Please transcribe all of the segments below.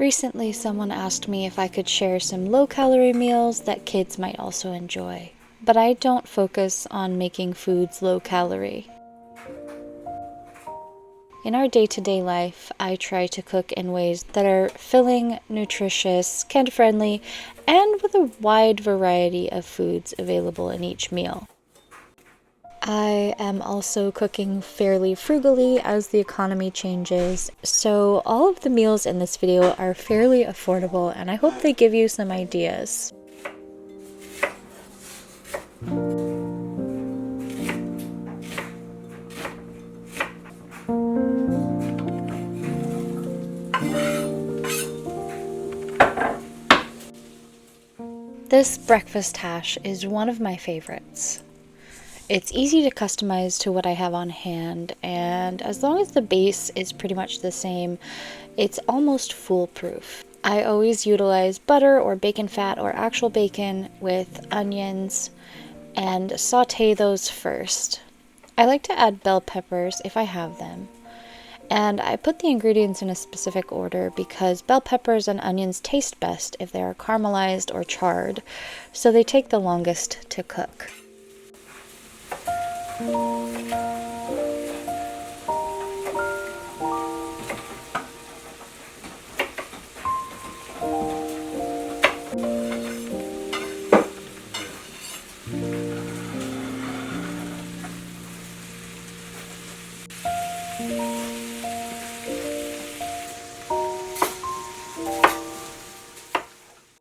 Recently, someone asked me if I could share some low-calorie meals that kids might also enjoy, but I don't focus on making foods low-calorie. In our day-to-day life, I try to cook in ways that are filling, nutritious, kid-friendly, and with a wide variety of foods available in each meal. I am also cooking fairly frugally as the economy changes, so all of the meals in this video are fairly affordable, and I hope they give you some ideas. This breakfast hash is one of my favorites. It's easy to customize to what I have on hand, and as long as the base is pretty much the same, it's almost foolproof. I always utilize butter or bacon fat or actual bacon with onions and saute those first. I like to add bell peppers if I have them. And I put the ingredients in a specific order because bell peppers and onions taste best if they are caramelized or charred, so they take the longest to cook.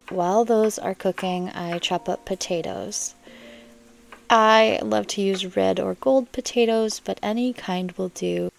While those are cooking, I chop up potatoes. I love to use red or gold potatoes, but any kind will do.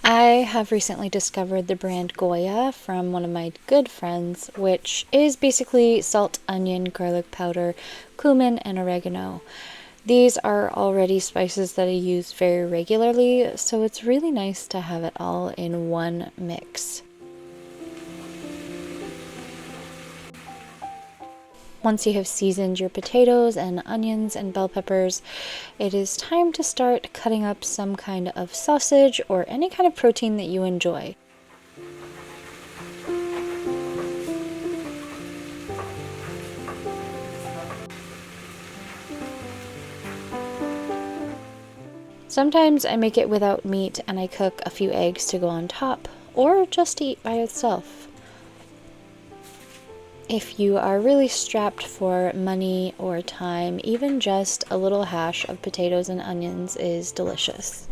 I have recently discovered the brand Goya from one of my good friends, which is basically salt, onion, garlic powder, cumin, and oregano. These are already spices that I use very regularly, so it's really nice to have it all in one mix. Once you have seasoned your potatoes and onions and bell peppers, it is time to start cutting up some kind of sausage or any kind of protein that you enjoy. Sometimes I make it without meat and I cook a few eggs to go on top, or just eat by itself. If you are really strapped for money or time, even just a little hash of potatoes and onions is delicious.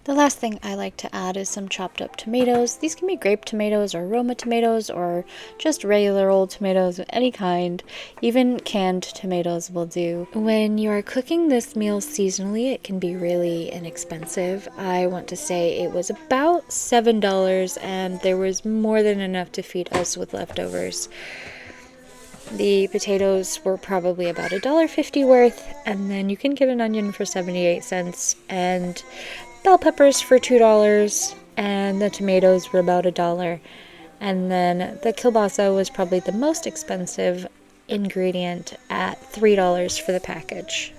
The last thing I like to add is some chopped up tomatoes. These can be grape tomatoes or Roma tomatoes or just regular old tomatoes of any kind. Even canned tomatoes will do. When you are cooking this meal seasonally, it can be really inexpensive. I want to say it was about $7 and there was more than enough to feed us with leftovers. The potatoes were probably about $1.50 worth, and then you can get an onion for 78 cents and bell peppers for $2, and the tomatoes were about $1. And then the kielbasa was probably the most expensive ingredient at $3 for the package.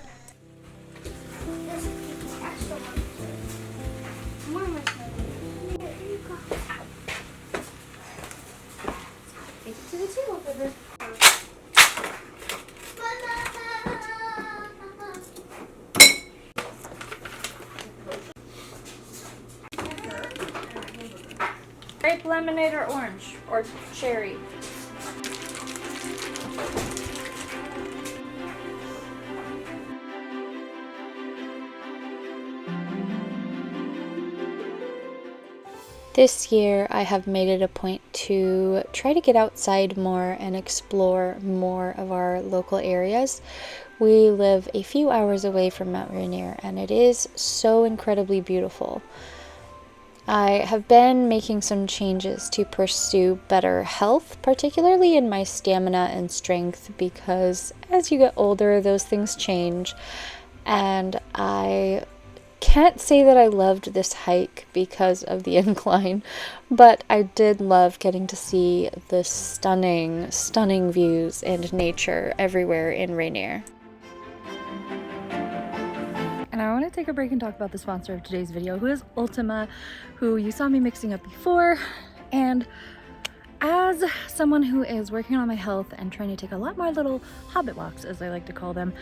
Grape, lemonade, or orange, or cherry. This year I have made it a point to try to get outside more and explore more of our local areas. We live a few hours away from Mount Rainier and it is so incredibly beautiful. I have been making some changes to pursue better health, particularly in my stamina and strength, because as you get older, those things change. And I can't say that I loved this hike because of the incline, but I did love getting to see the stunning, stunning views and nature everywhere in Rainier. And I want to take a break and talk about the sponsor of today's video, who is Ultima, who you saw me mixing up before. And as someone who is working on my health and trying to take a lot more little hobbit walks, as I like to call them,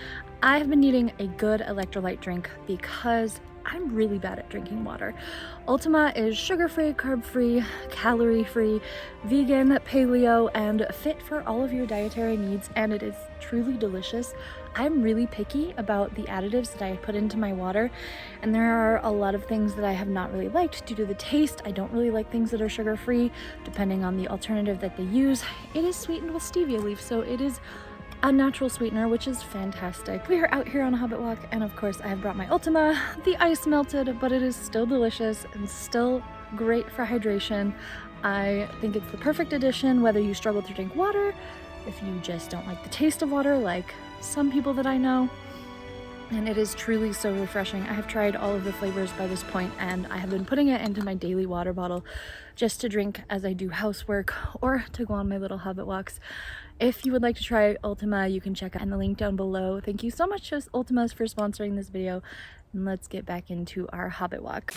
I have been needing a good electrolyte drink because I'm really bad at drinking water. Ultima is sugar-free, carb-free, calorie-free, vegan, paleo, and fit for all of your dietary needs, and it is truly delicious. I'm really picky about the additives that I put into my water, and there are a lot of things that I have not really liked due to the taste. I don't really like things that are sugar-free, depending on the alternative that they use. It is sweetened with stevia leaf, so it is a natural sweetener, which is fantastic. We are out here on a hobbit walk, and of course I have brought my Ultima. The ice melted, but it is still delicious and still great for hydration. I think it's the perfect addition whether you struggle to drink water, if you just don't like the taste of water like some people that I know, and it is truly so refreshing. I have tried all of the flavors by this point, and I have been putting it into my daily water bottle just to drink as I do housework or to go on my little hobbit walks. If you would like to try Ultima, you can check out the link down below. Thank you so much to Ultimas for sponsoring this video, and let's get back into our hobbit walk.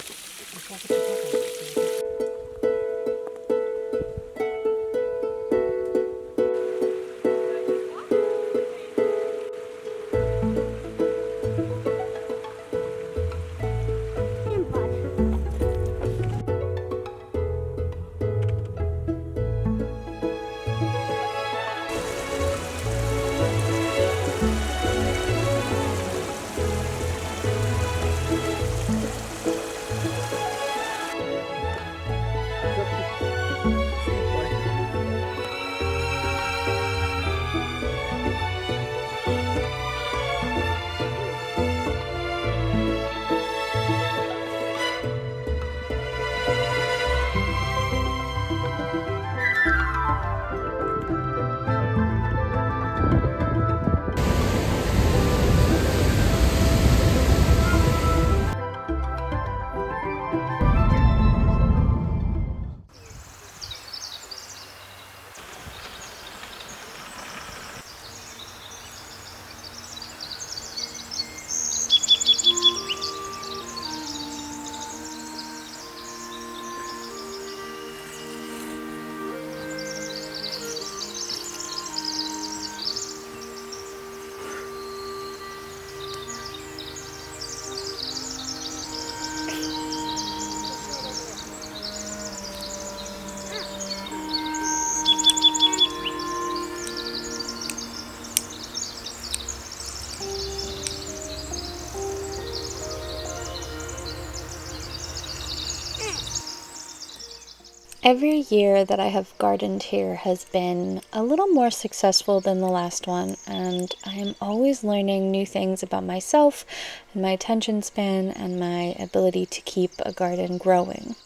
Every year that I have gardened here has been a little more successful than the last one, and I am always learning new things about myself and my attention span and my ability to keep a garden growing.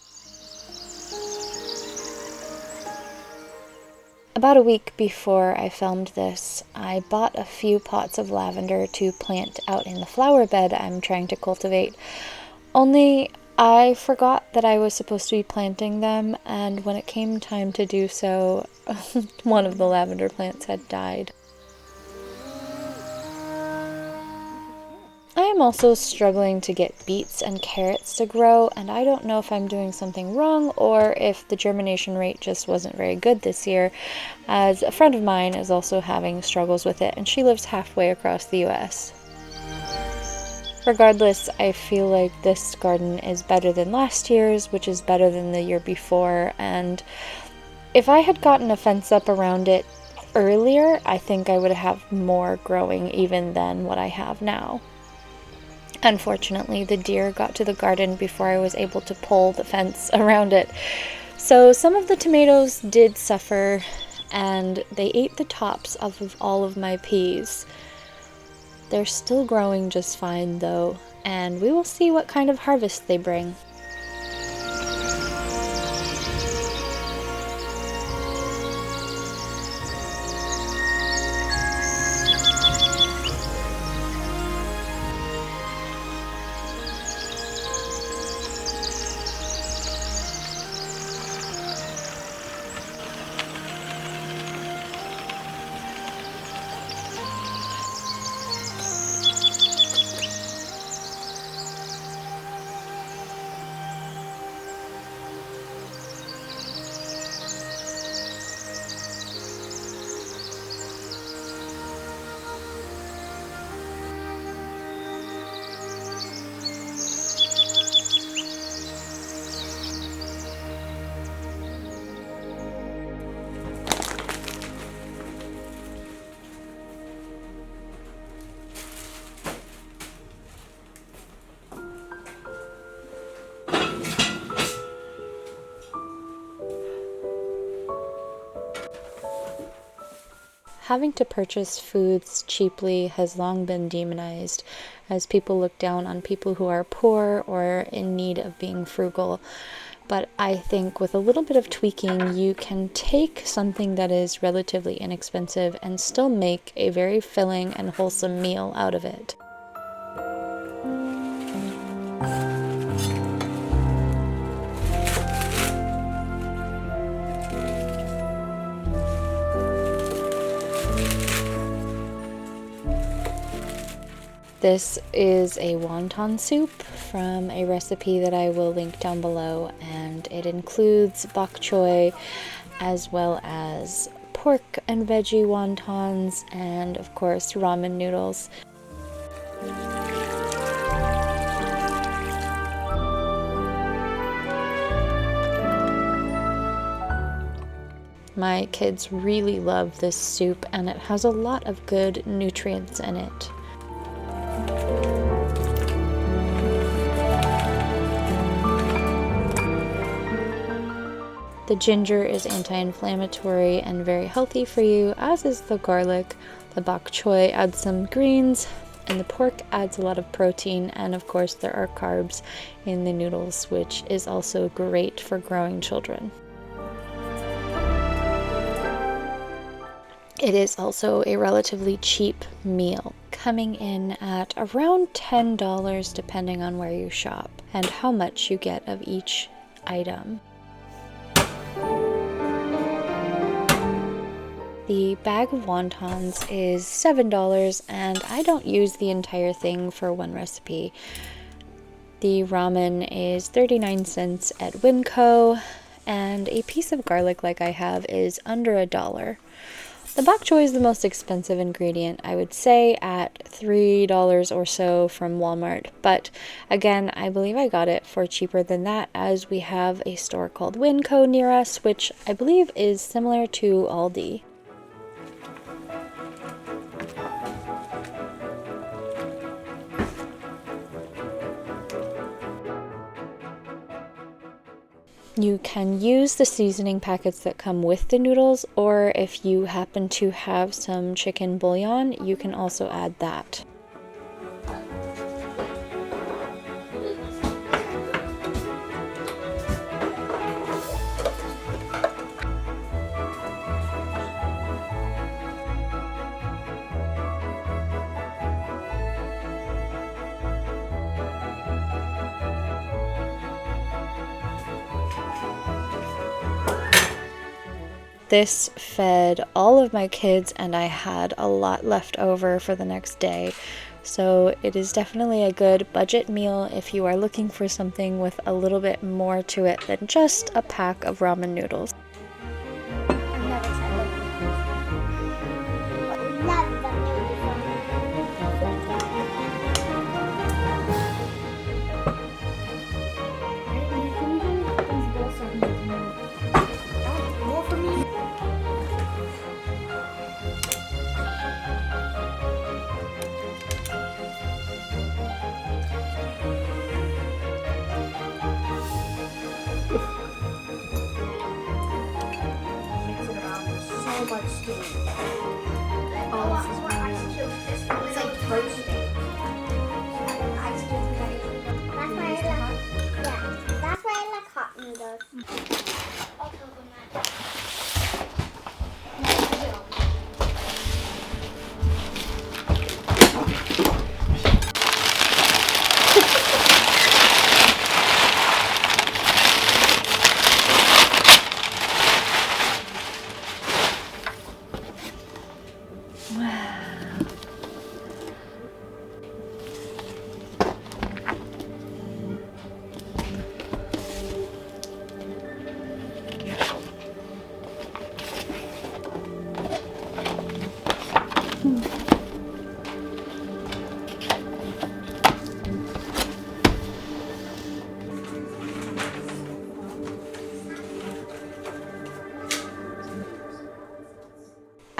About a week before I filmed this, I bought a few pots of lavender to plant out in the flower bed I'm trying to cultivate, only I forgot that I was supposed to be planting them, and when it came time to do so, one of the lavender plants had died. I am also struggling to get beets and carrots to grow, and I don't know if I'm doing something wrong or if the germination rate just wasn't very good this year, as a friend of mine is also having struggles with it, and she lives halfway across the US. Regardless, I feel like this garden is better than last year's, which is better than the year before, and if I had gotten a fence up around it earlier, I think I would have more growing even than what I have now. Unfortunately, the deer got to the garden before I was able to pull the fence around it. So some of the tomatoes did suffer, and they ate the tops off of all of my peas. They're still growing just fine though, and we will see what kind of harvest they bring. Having to purchase foods cheaply has long been demonized, as people look down on people who are poor or in need of being frugal. But I think with a little bit of tweaking, you can take something that is relatively inexpensive and still make a very filling and wholesome meal out of it. This is a wonton soup from a recipe that I will link down below, and it includes bok choy as well as pork and veggie wontons and of course ramen noodles. My kids really love this soup, and it has a lot of good nutrients in it. The ginger is anti-inflammatory and very healthy for you, as is the garlic. The bok choy adds some greens, and the pork adds a lot of protein, and of course there are carbs in the noodles, which is also great for growing children. It is also a relatively cheap meal, coming in at around $10 depending on where you shop and how much you get of each item. The bag of wontons is $7, and I don't use the entire thing for one recipe. The ramen is 39 cents at Winco, and a piece of garlic like I have is under $1. The bok choy is the most expensive ingredient, I would say, at $3 or so from Walmart. But again, I believe I got it for cheaper than that, as we have a store called Winco near us, which I believe is similar to Aldi. You can use the seasoning packets that come with the noodles, or if you happen to have some chicken bouillon, you can also add that. This fed all of my kids, and I had a lot left over for the next day. So it is definitely a good budget meal if you are looking for something with a little bit more to it than just a pack of ramen noodles. much to eat. Oh, this is really good. It's like toasting. That's why I like, yeah, that's why I like hot noodles.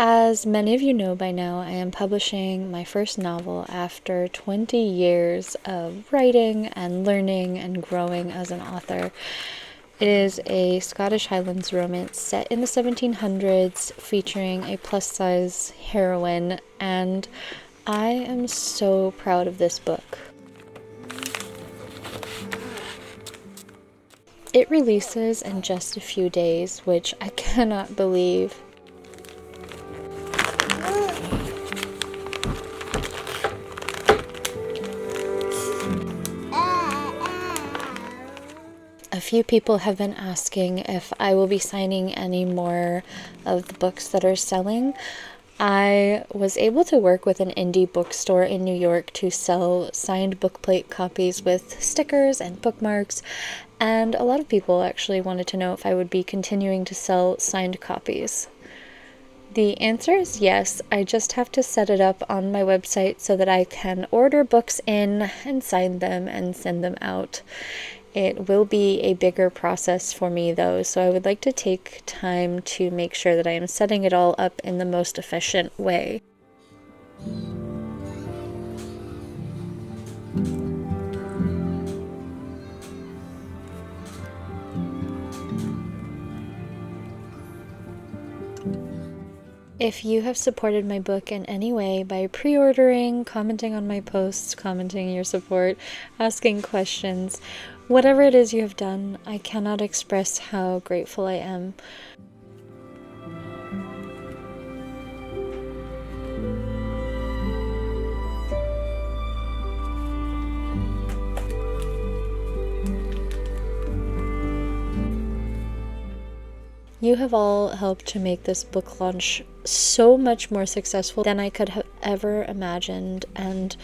As many of you know by now, I am publishing my first novel after 20 years of writing and learning and growing as an author. It is a Scottish Highlands romance set in the 1700s featuring a plus-size heroine, and I am so proud of this book. It releases in just a few days, which I cannot believe. A few people have been asking if I will be signing any more of the books that are selling. I was able to work with an indie bookstore in New York to sell signed bookplate copies with stickers and bookmarks, and a lot of people actually wanted to know if I would be continuing to sell signed copies. The answer is yes. I just have to set it up on my website so that I can order books in and sign them and send them out. It will be a bigger process for me though, so I would like to take time to make sure that I am setting it all up in the most efficient way. If you have supported my book in any way by pre-ordering, commenting on my posts, commenting your support, asking questions, whatever it is you have done, I cannot express how grateful I am. You have all helped to make this book launch so much more successful than I could have ever imagined, and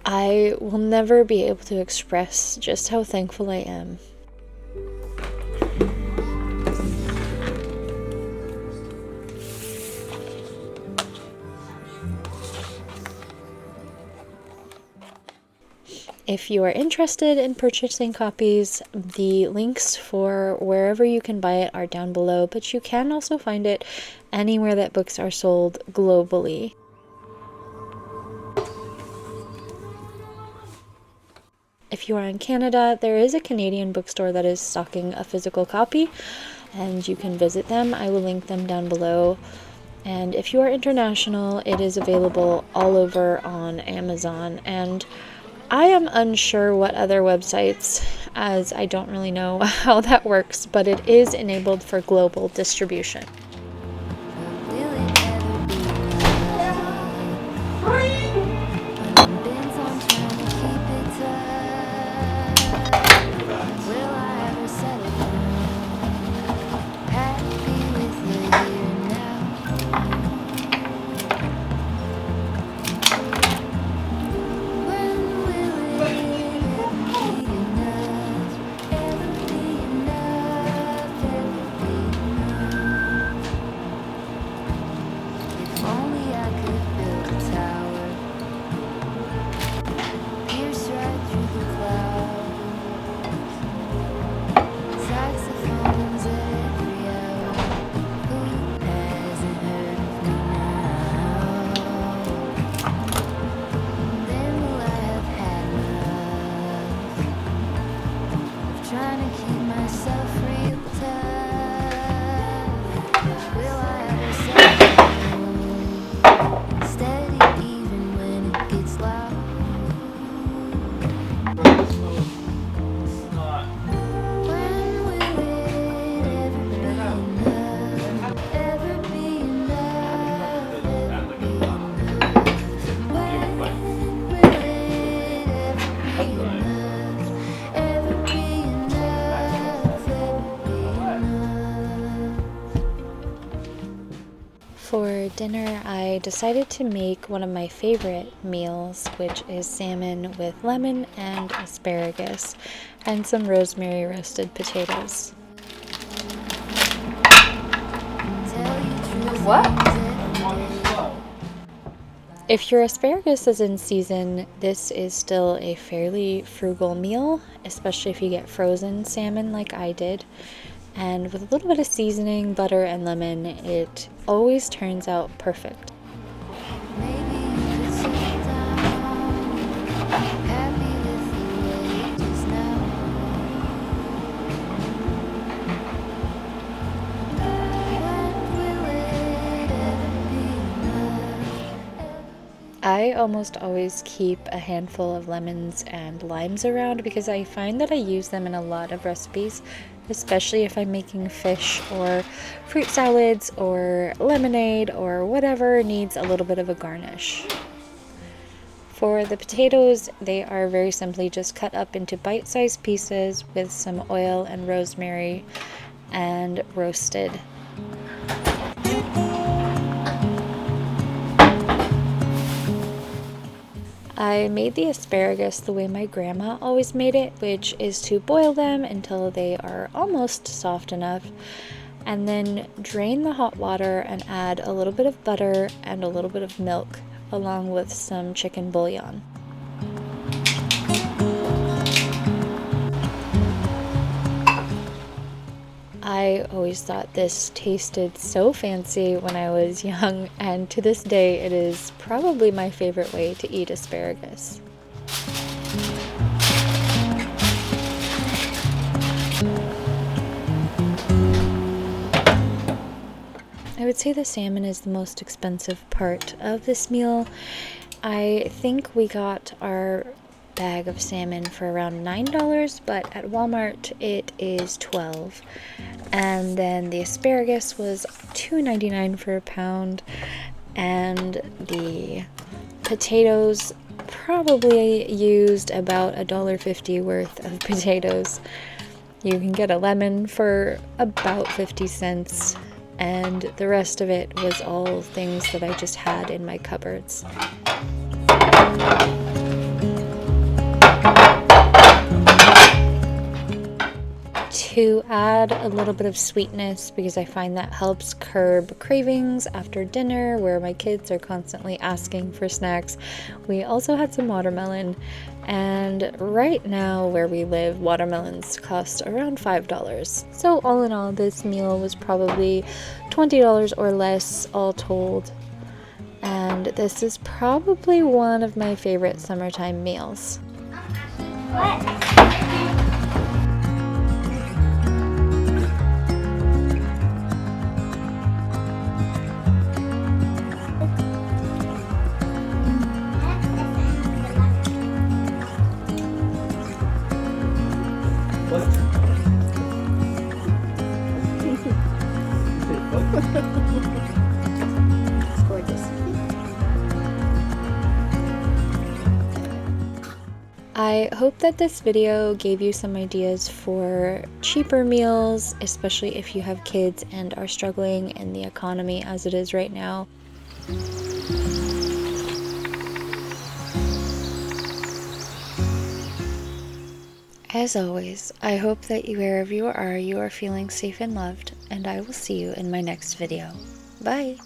I will never be able to express just how thankful I am. If you are interested in purchasing copies, the links for wherever you can buy it are down below, but you can also find it anywhere that books are sold globally. If you are in Canada, there is a Canadian bookstore that is stocking a physical copy, and you can visit them. I will link them down below. And if you are international, it is available all over on Amazon, and I am unsure what other websites, as I don't really know how that works, but it is enabled for global distribution. dinner, I decided to make one of my favorite meals, which is salmon with lemon and asparagus and some rosemary roasted potatoes. If your asparagus is in season, this is still a fairly frugal meal, especially if you get frozen salmon like I did. And with a little bit of seasoning, butter, and lemon, it always turns out perfect. I almost always keep a handful of lemons and limes around because I find that I use them in a lot of recipes, especially if I'm making fish or fruit salads or lemonade or whatever needs a little bit of a garnish. For the potatoes, they are very simply just cut up into bite-sized pieces with some oil and rosemary and roasted. I made the asparagus the way my grandma always made it, which is to boil them until they are almost soft enough, and then drain the hot water and add a little bit of butter and a little bit of milk, along with some chicken bouillon. I always thought this tasted so fancy when I was young, and to this day it is probably my favorite way to eat asparagus. I would say the salmon is the most expensive part of this meal. I think we got our bag of salmon for around $9, but at Walmart it is $12. And then the asparagus was $2.99 for a pound, and the potatoes probably used about $1.50 worth of potatoes. You can get a lemon for about 50 cents, and the rest of it was all things that I just had in my cupboards. To add a little bit of sweetness, because I find that helps curb cravings after dinner where my kids are constantly asking for snacks, we also had some watermelon. And right now where we live, watermelons cost around $5. So all in all, this meal was probably $20 or less all told. And this is probably one of my favorite summertime meals. I hope that this video gave you some ideas for cheaper meals, especially if you have kids and are struggling in the economy as it is right now. As always, I hope that wherever you are feeling safe and loved, and I will see you in my next video. Bye!